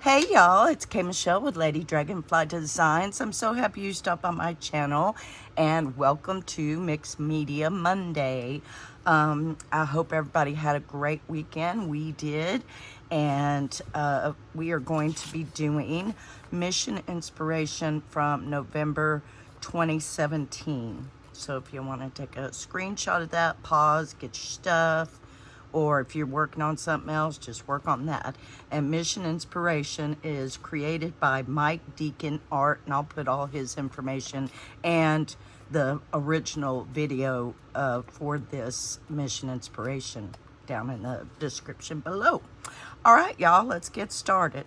Hey y'all, it's Kay Michelle with Lady Dragonfly Designs. I'm so happy you stopped by my channel and welcome to Mixed Media Monday. I hope everybody had a great weekend. We did, and we are going to be doing Mission Inspiration from November 2017. So if you want to take a screenshot of that, pause, get your stuff, or if you're working on something else, just work on that. And Mission Inspiration is created by Mike Deakin Art, and I'll put all his information and the original video for this Mission Inspiration down in the description below. All right, y'all, let's get started.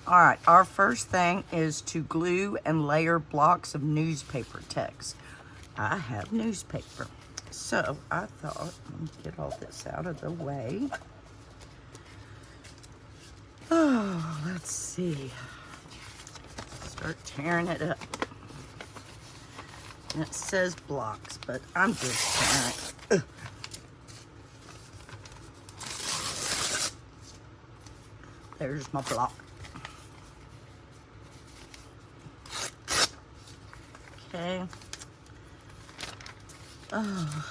All right, our first thing is to glue and layer blocks of newspaper text. I have newspaper. So I thought, let me get all this out of the way. Oh, let's see. Start tearing it up. And it says blocks, but I'm just tearing it. There's my block. Okay. Oh,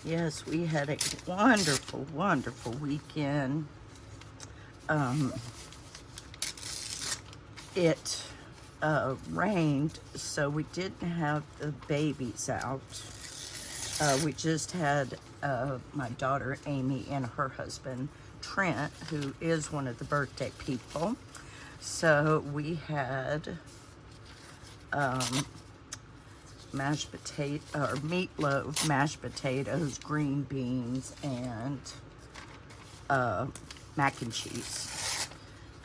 yes, we had a wonderful, wonderful weekend. It rained, so we didn't have the babies out. We just had my daughter Amy and her husband Trent, who is one of the birthday people. So we had mashed potato or meatloaf, mashed potatoes, green beans, and mac and cheese.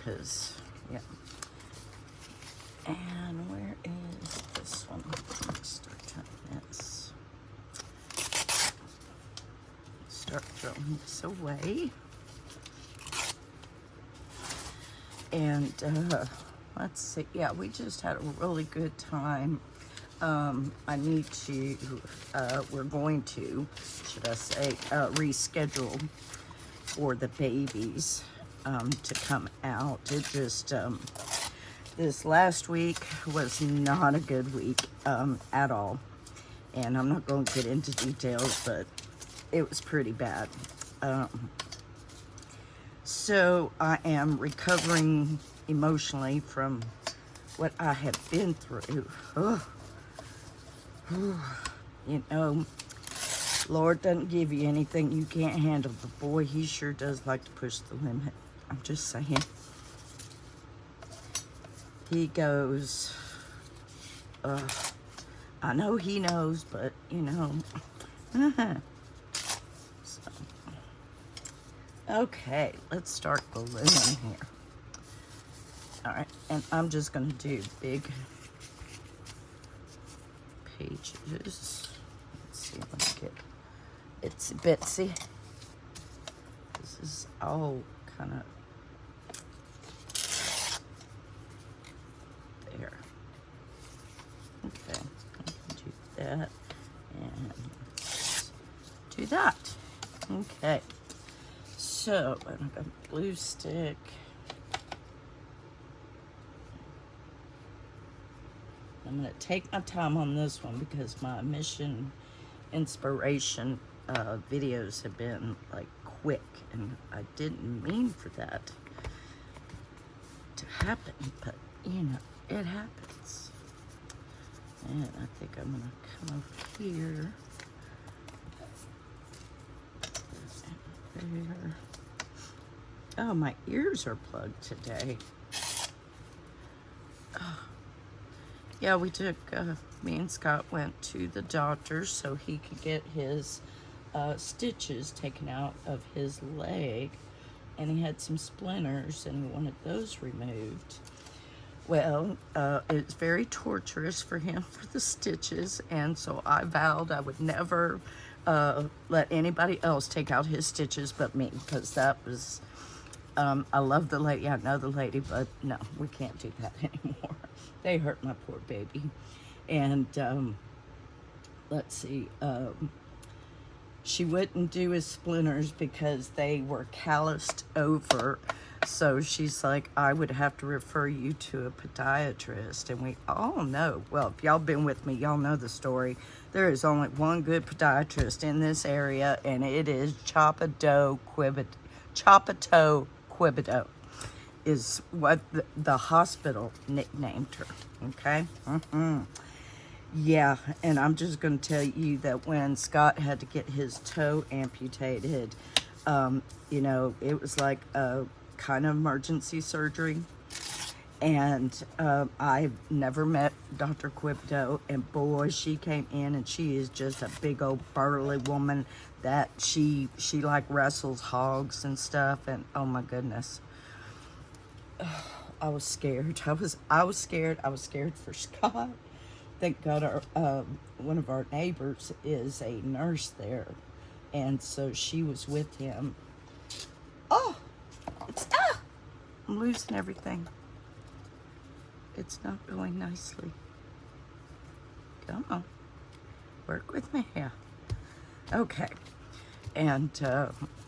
Cause yeah. And where is this one? Let's start cutting this. Start throwing this away. And let's see. Yeah, we just had a really good time. I need to, we're going to, should I say, reschedule for the babies to come out. It just, this last week was not a good week at all. And I'm not going to get into details, but it was pretty bad. So I am recovering emotionally from what I have been through. Oh. You know, Lord doesn't give you anything you can't handle, but boy, he sure does like to push the limit. I'm just saying. He goes, I know he knows, but you know. So, okay, let's start gluing here. All right, and I'm just gonna do big pages. Let's see if I can get itsy bitsy. This is all kind of there. Okay, I can do that and do that. Okay, so I've got a glue stick. I'm going to take my time on this one because my Mission Inspiration videos have been like quick, and I didn't mean for that to happen, but you know, it happens. And I think I'm going to come over here. There. Oh, my ears are plugged today. Oh. Yeah, we took, me and Scott went to the doctor so he could get his stitches taken out of his leg, and he had some splinters and he wanted those removed. Well, it's very torturous for him for the stitches, and so I vowed I would never let anybody else take out his stitches but me, because that was, I love the lady, I know the lady, but no, we can't do that anymore. They hurt my poor baby. And let's see, she wouldn't do his splinters because they were calloused over. So she's like, I would have to refer you to a podiatrist. And we all know, well, if y'all been with me, y'all know the story. There is only one good podiatrist in this area, and it is Chapado Quibido is what the hospital nicknamed her, okay? Yeah, and I'm just going to tell you that when Scott had to get his toe amputated, you know, it was like a kind of emergency surgery. And I've never met Dr. Quibdo, and boy, she came in, and she is just a big old burly woman that she like wrestles hogs and stuff, and oh my goodness. I was scared. I was scared. I was scared for Scott. Thank God our one of our neighbors is a nurse there, and so she was with him. Oh, I'm losing everything. It's not going nicely. Come on, work with me here. Okay, and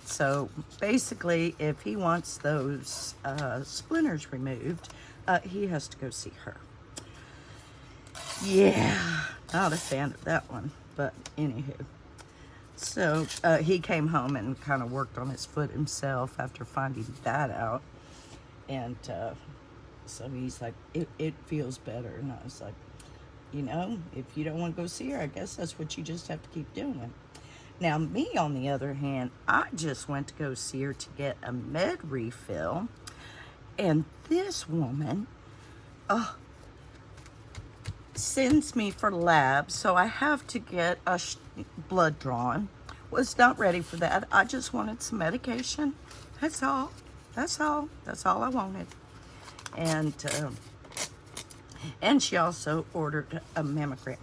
so basically, if he wants those splinters removed, he has to go see her. Yeah, not a fan of that one, but anywho. So he came home and kind of worked on his foot himself after finding that out. And so he's like, it feels better. And I was like, you know, if you don't want to go see her, I guess that's what you just have to keep doing. Now, me, on the other hand, I just went to go see her to get a med refill. And this woman, sends me for labs, so I have to get a blood drawn. Was not ready for that. I just wanted some medication. That's all. That's all I wanted. And she also ordered a mammogram.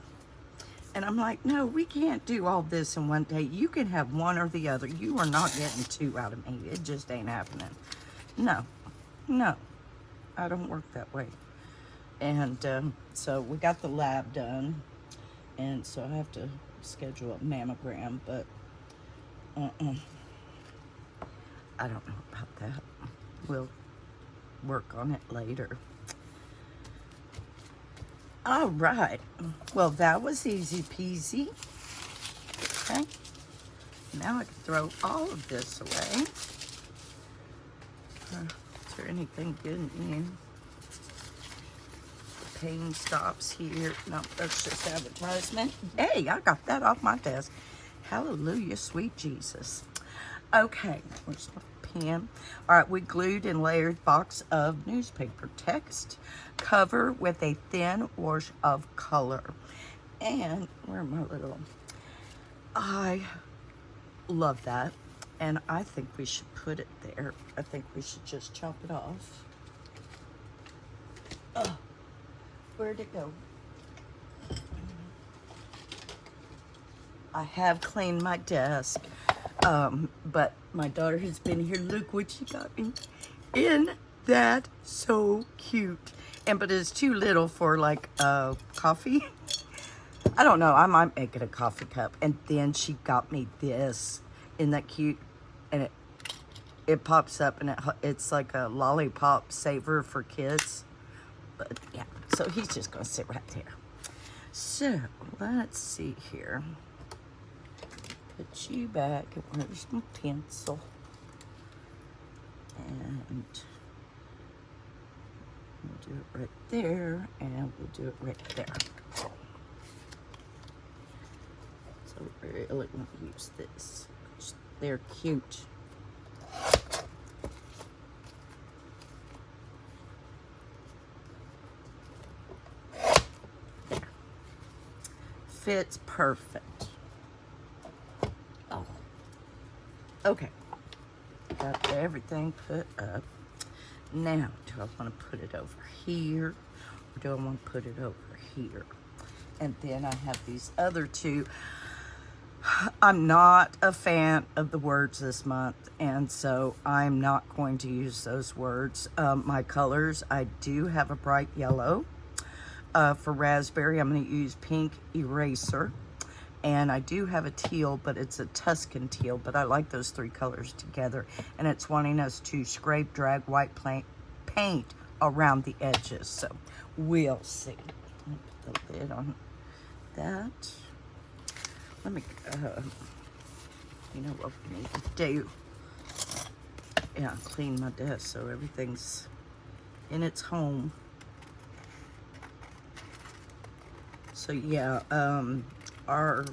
And I'm like, no, we can't do all this in one day. You can have one or the other. You are not getting two out of me. It just ain't happening. No, I don't work that way. And so we got the lab done, and so I have to schedule a mammogram, but I don't know about that. We'll work on it later. All right. Well, that was easy peasy. Okay. Now I can throw all of this away. Is there anything good in? Pain stops here. No, that's just advertisement. Hey, I got that off my desk. Hallelujah, sweet Jesus. Okay, where's my pen? All right, we glued and layered box of newspaper text, cover with a thin wash of color. And where are my little? I love that, and I think we should put it there. I think we should just chop it off. Where'd it go? I have cleaned my desk, but my daughter has been here. Look what she got me. Isn't that so cute? But it's too little for like coffee. I don't know. I might make it a coffee cup. And then she got me this. Isn't that cute? And it pops up, and it's like a lollipop saver for kids. But yeah, so he's just gonna sit right there. So let's see here. Put you back. Where's my pencil? And we'll do it right there, and we'll do it right there. So we really want to use this. They're cute. There. Fits perfect. Oh. Okay. Got everything put up. Now, do I want to put it over here, or do I want to put it over here? And then I have these other two. I'm not a fan of the words this month, and so I'm not going to use those words. My colors, I do have a bright yellow. For raspberry, I'm going to use pink eraser. And I do have a teal, but it's a Tuscan teal, but I like those three colors together. And it's wanting us to scrape, drag white paint around the edges. So we'll see. Let me put the lid on that. Let me, you know what we need to do? Yeah, clean my desk so everything's in its home. So yeah, our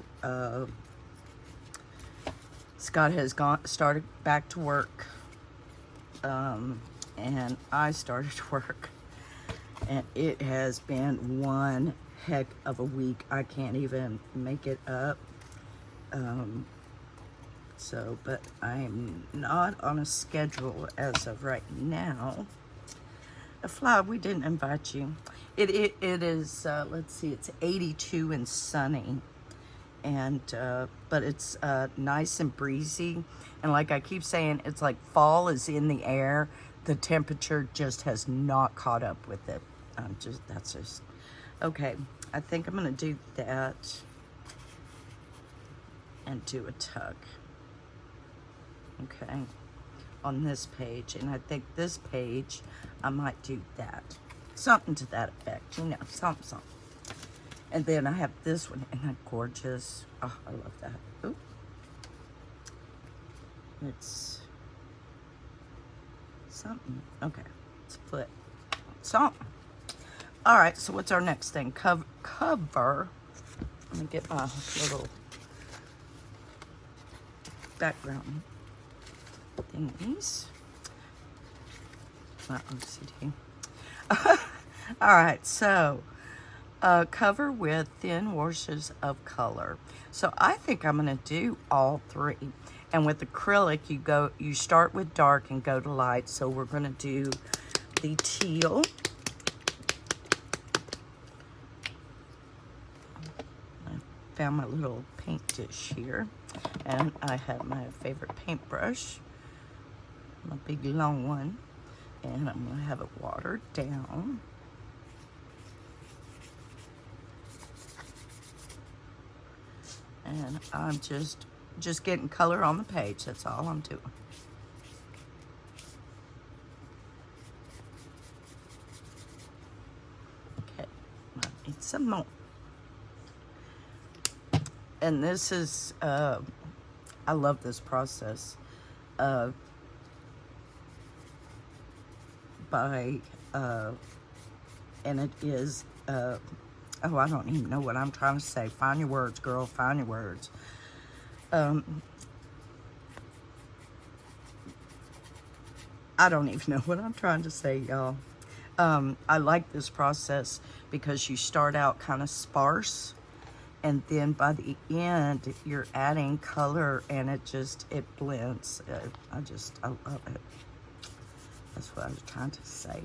Scott has started back to work, and I started work, and it has been one heck of a week. I can't even make it up. But I'm not on a schedule as of right now. Fly, we didn't invite you. It is, let's see, it's 82 and sunny. And, but it's nice and breezy. And like I keep saying, it's like fall is in the air. The temperature just has not caught up with it. That's just, okay. I think I'm gonna do that and do a tuck. Okay, on this page, and I think this page I might do that, something to that effect, you know, something. And then I have this one, and that gorgeous. Oh, I love that. Ooh, it's something. Okay, let's flip something. All right, so what's our next thing? Cover. Let me get my little background thingies. My OCD. All right, so cover with thin washes of color. So I think I'm gonna do all three. And with acrylic, you start with dark and go to light. So we're gonna do the teal. I found my little paint dish here, and I have my favorite paintbrush, my big long one, and I'm gonna have it watered down. And I'm just getting color on the page. That's all I'm doing. Okay, I need some more. And this is, I love this process. And it is, oh, I don't even know what I'm trying to say. Find your words, girl, find your words. I don't even know what I'm trying to say, y'all. I like this process because you start out kind of sparse, and then by the end, you're adding color, and it blends. I love it. That's what I was trying to say.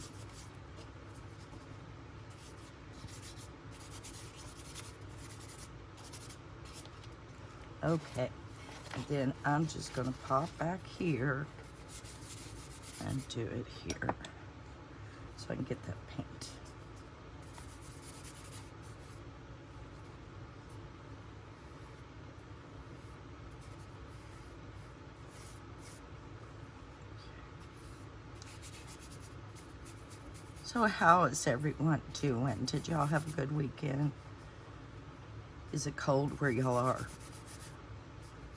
Okay, and then I'm just gonna pop back here and do it here so I can get that paint. So how is everyone doing? Did y'all have a good weekend? Is it cold where y'all are?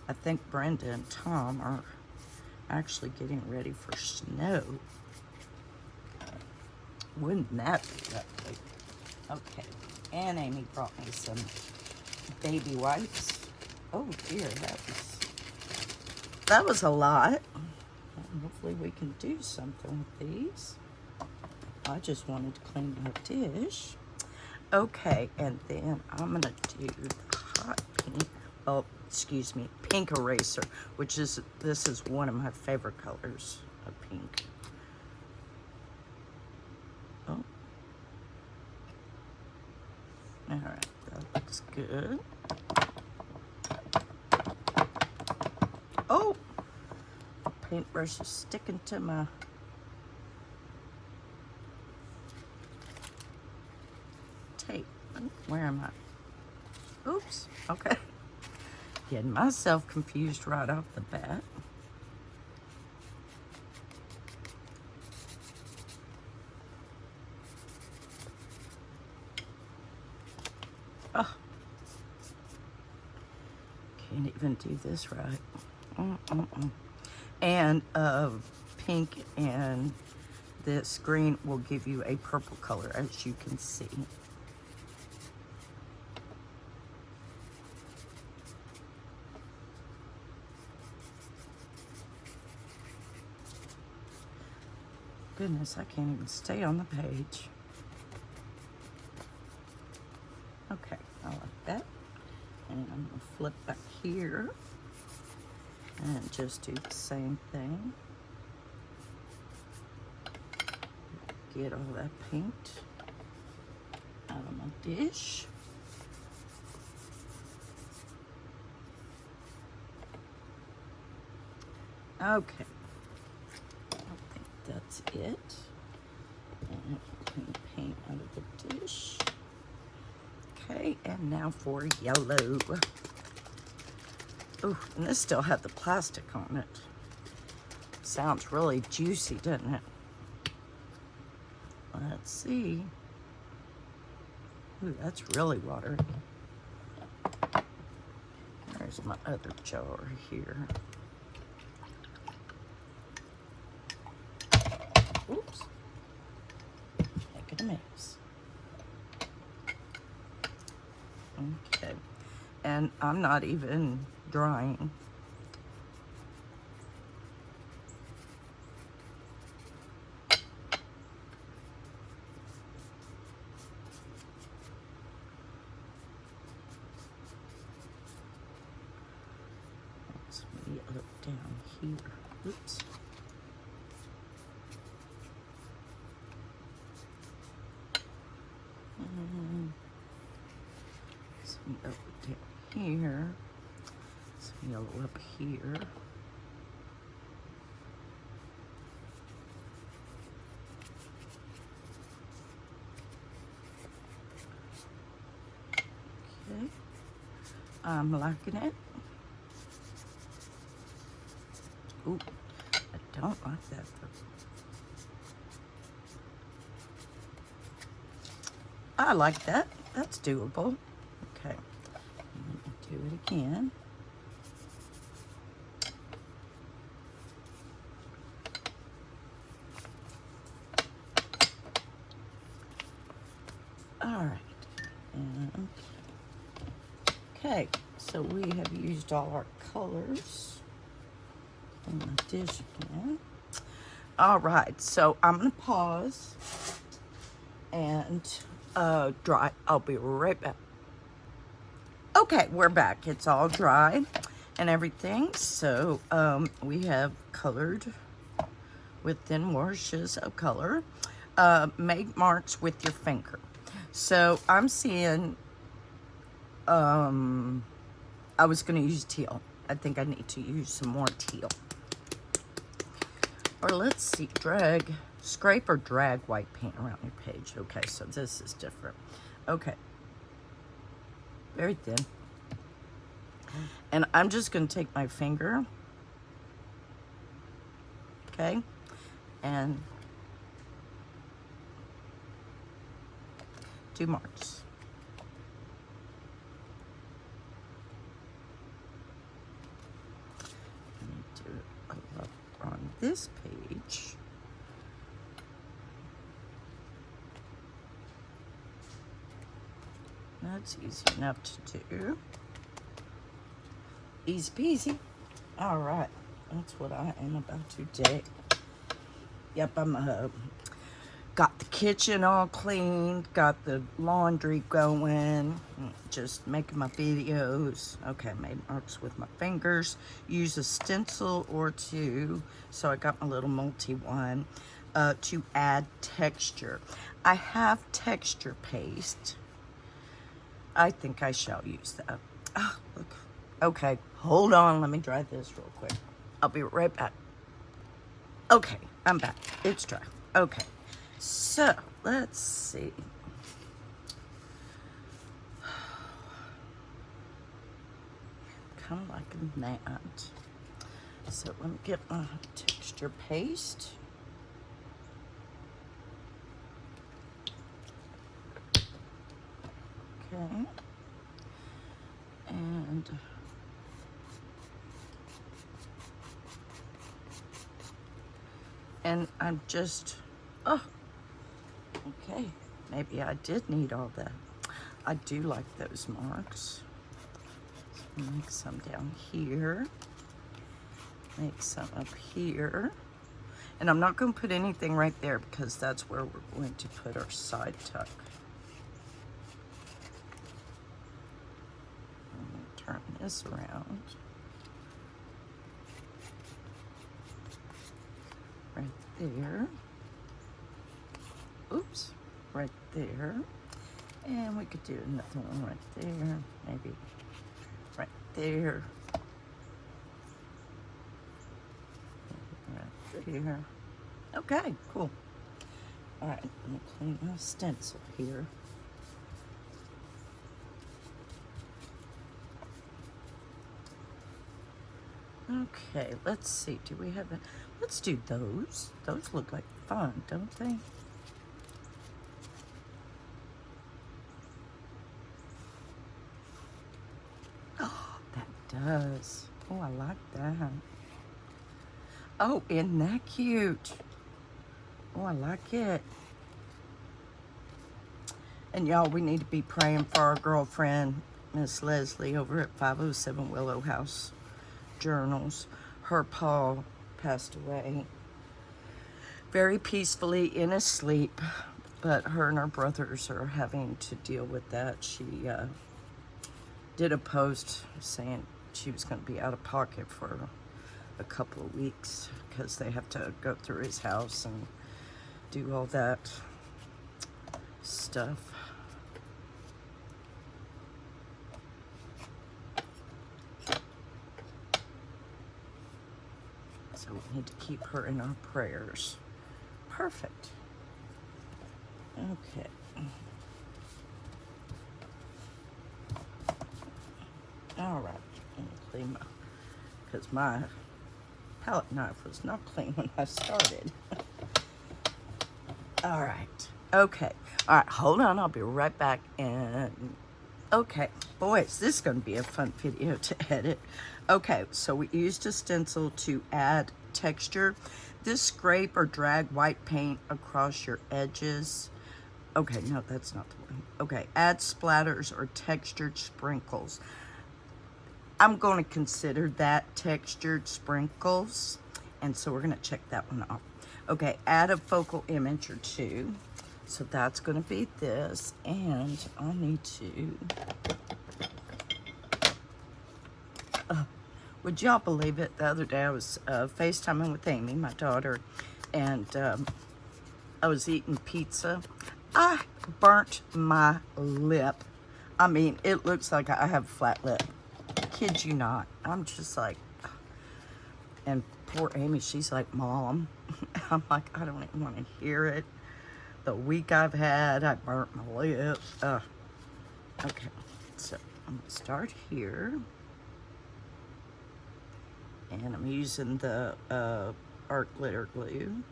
I think Brenda and Tom are actually getting ready for snow. Wouldn't that be lovely? Okay, and Amy brought me some baby wipes. Oh dear, that was a lot. And hopefully we can do something with these. I just wanted to clean my dish. Okay, and then I'm gonna do the hot pink, oh, excuse me, pink eraser, which is, this is one of my favorite colors of pink. Oh. All right, that looks good. Oh, the paintbrush is sticking to my tape. Where am I? Oops, okay. Getting myself confused right off the bat. Oh, can't even do this right. And pink and this green will give you a purple color, as you can see. Goodness, I can't even stay on the page. Okay, I like that. And I'm gonna flip back here and just do the same thing. Get all that paint out of my dish. Okay, I think that's it. And clean the paint out of the dish. Okay, and now for yellow. Ooh, and this still had the plastic on it. Sounds really juicy, doesn't it? Let's see. Ooh, that's really watery. There's my other jar here. Oops. Making a mess. Okay. And I'm not even drying. Let's be up down here. Oops. Some up down here. Some yellow up here. Okay. I'm liking it. Ooh, I don't like that. I like that. That's doable. Okay. Do it again. All right. And okay, so we have used all our colors in my dish again. All right, so I'm gonna pause and dry. I'll be right back. Okay, we're back. It's all dry and everything. So we have colored with thin washes of color. Make marks with your finger. So I'm seeing, I was gonna use teal. I think I need to use some more teal. Or let's see, scrape or drag white paint around your page. Okay, so this is different. Okay. Very thin. And I'm just gonna take my finger, okay, and do marks. Let me do it up on this page. That's easy enough to do. Easy peasy. All right, that's what I am about today. Yep, I'm got the kitchen all cleaned, got the laundry going, just making my videos. Okay, made marks with my fingers. Use a stencil or two. So I got my little multi one to add texture. I have texture paste. I think I shall use that. Oh, look. Okay, hold on. Let me dry this real quick. I'll be right back. Okay, I'm back. It's dry. Okay, so let's see. kind of liking that. So let me get my texture paste. Okay. And I'm just, oh, okay. Maybe I did need all that. I do like those marks. So make some down here. Make some up here. And I'm not going to put anything right there because that's where we're going to put our side tuck. Turn this around. Right there. Oops, right there. And we could do another one right there, maybe right there. Right there. Okay, cool. All right, let me clean my stencil here. Okay, let's see. Do we have a... Let's do those. Those look like fun, don't they? Oh, that does. Oh, I like that. Oh, isn't that cute? Oh, I like it. And y'all, we need to be praying for our girlfriend, Miss Leslie, over at 507 Willow House Journals. Her pa passed away very peacefully in his sleep, but her and her brothers are having to deal with that. She did a post saying she was going to be out of pocket for a couple of weeks because they have to go through his house and do all that stuff. So we need to keep her in our prayers. Perfect. Okay. All right. Let me clean my, because my palette knife was not clean when I started. All right. Okay. All right. Hold on. I'll be right back. And okay, boys, this is going to be a fun video to edit. Okay, so we used a stencil to add texture. This scrape or drag white paint across your edges. Okay, no, that's not the one. Okay, add splatters or textured sprinkles. I'm going to consider that textured sprinkles, and so we're going to check that one off. Okay, add a focal image or two. So that's going to be this, and I need to... would y'all believe it? The other day I was FaceTiming with Amy, my daughter, and I was eating pizza. I burnt my lip. I mean, it looks like I have a flat lip. Kid you not. I'm just like, and poor Amy, she's like, Mom. I'm like, I don't even want to hear it. The week I've had, I burnt my lip. Okay, so I'm gonna start here. And I'm using the art glitter glue.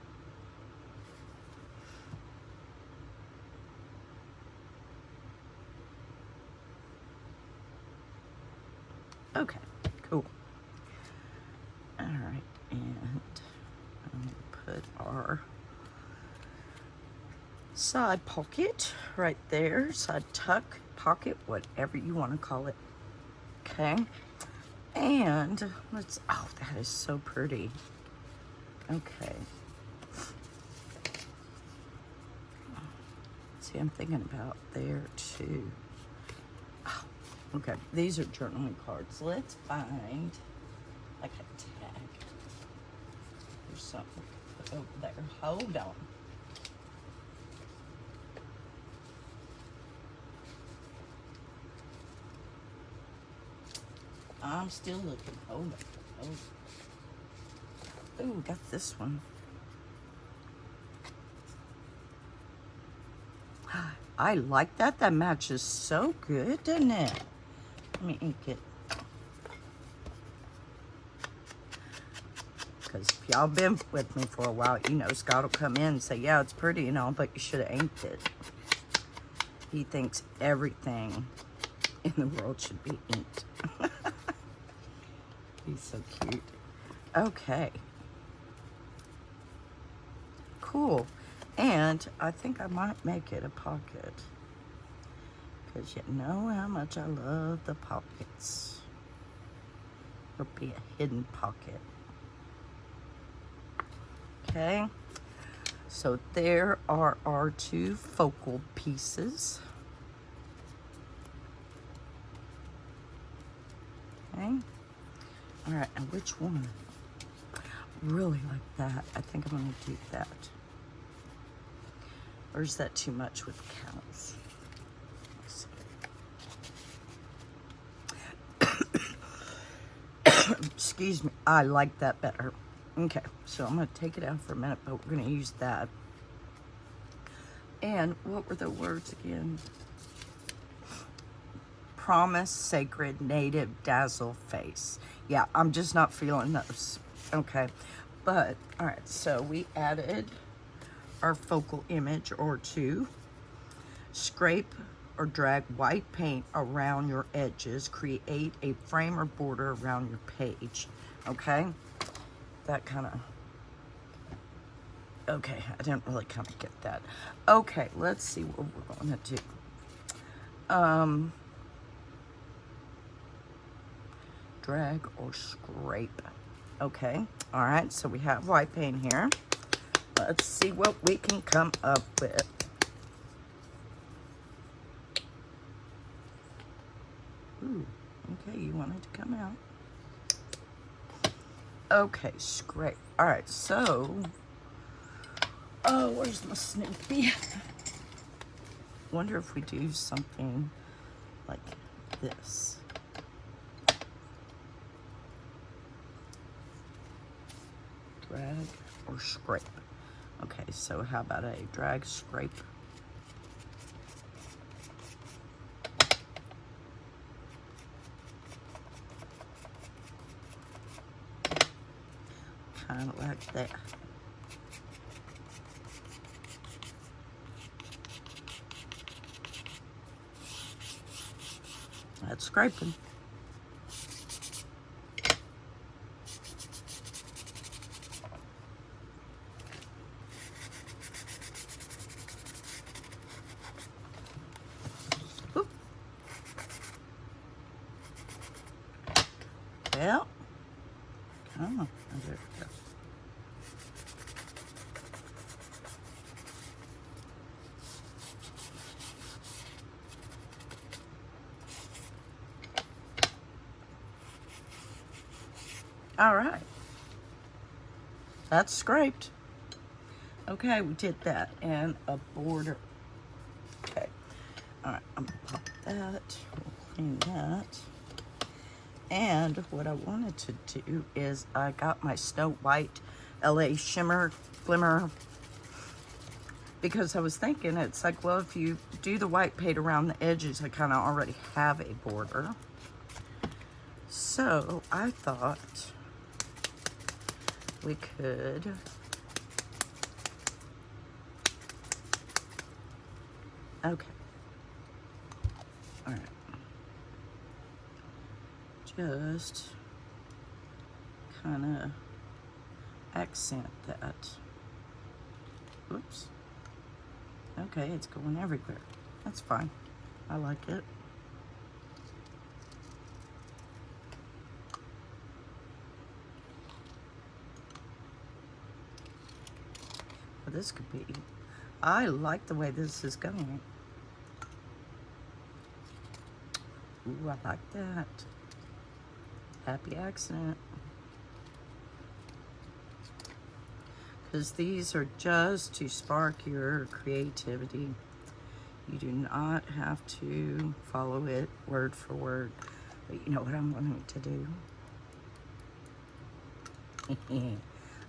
Okay, cool. All right, and I'm gonna put our side pocket right there, side tuck, pocket, whatever you want to call it. Okay, and let's, oh, that is so pretty. Okay. See, I'm thinking about there too. Oh, okay, these are journaling cards. Let's find like a tag. There's something to put over there. Hold on. I'm still looking. Hold on. Oh, ooh, got this one. I like that. That matches so good, doesn't it? Let me ink it. Because if y'all been with me for a while, you know Scott will come in and say, yeah, it's pretty and all, but you should have inked it. He thinks everything in the world should be inked. He's so cute. Okay. Cool. And I think I might make it a pocket. Because you know how much I love the pockets. Or be a hidden pocket. Okay. So there are our 2 focal pieces. Okay. All right, and which one? Really like that. I think I'm going to do that. Or is that too much with cows? Excuse me. I like that better. Okay, so I'm going to take it out for a minute, but we're going to use that. And what were the words again? Promise, sacred, native, dazzle, face. Yeah, I'm just not feeling those. Okay, but all right, so we added our focal image or 2. Scrape or drag white paint around your edges. Create a frame or border around your page. Okay, that kind of, okay, I didn't really kind of get that. Okay, let's see what we're going to do. Drag or scrape. Okay, all right, so we have white paint here. Let's see what we can come up with. Ooh, okay, you wanted to come out. Okay, scrape. All right, so, oh, where's my Snoopy? Wonder if we do something like this. Drag or scrape. Okay, so how about a drag, scrape? Kind of like that. That's scraping. Oop. Well, come on. There we go. All right, that's scraped. Okay, we did that, and a border. Okay, all right, I'm gonna pop that, we'll clean that. And what I wanted to do is I got my Snow White LA Shimmer Glimmer, because I was thinking, it's like, well, if you do the white paint around the edges, I kind of already have a border. So I thought we could okay, all right, just kind of accent that. Oops. Okay, it's going everywhere. That's fine. I like it. Well, this could be, I like the way this is going. Ooh, I like that. Happy accident. Because these are just to spark your creativity. You do not have to follow it word for word. But you know what I'm wanting to do? I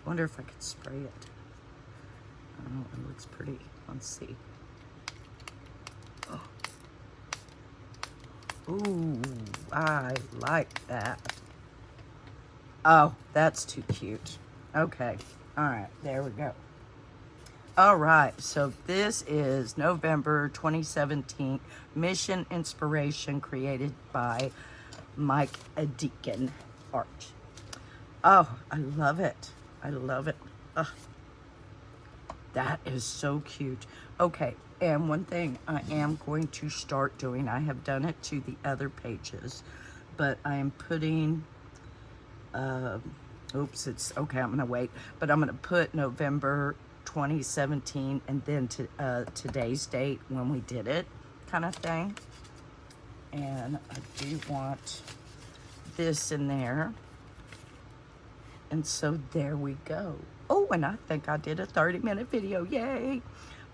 wonder if I could spray it. Oh, it looks pretty. Let's see. Oh. Ooh, I like that. Oh, that's too cute. Okay. All right. There we go. All right. So this is November 2017 Mission Inspiration created by Mike Deakin art. Oh, I love it. I love it. Ugh. That is so cute. Okay, and one thing I am going to start doing, I have done it to the other pages, but I am putting, oops, it's, okay, I'm gonna wait, but I'm gonna put November 2017 and then to, today's date when we did it, kind of thing. And I do want this in there. And so there we go. Oh, and I think I did a 30-minute video. Yay.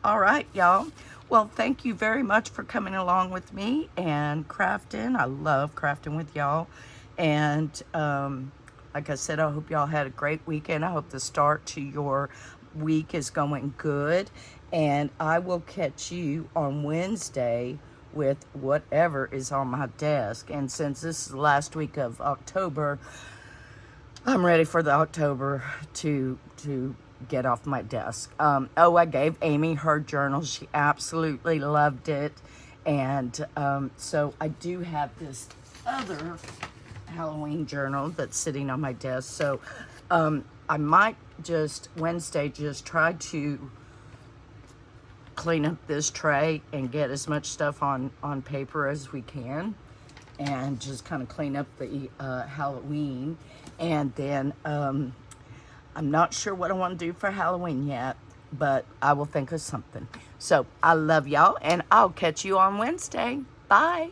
All right, y'all. Well, thank you very much for coming along with me and crafting. I love crafting with y'all. And like I said, I hope y'all had a great weekend. I hope the start to your week is going good. And I will catch you on Wednesday with whatever is on my desk. And since this is the last week of October, I'm ready for the October to get off my desk. Oh, I gave Amy her journal. She absolutely loved it. And so I do have this other Halloween journal that's sitting on my desk. So I might just Wednesday just try to clean up this tray and get as much stuff on paper as we can, and just kind of clean up the Halloween. And then I'm not sure what I want to do for Halloween yet, but I will think of something. So I love y'all, and I'll catch you on Wednesday. Bye.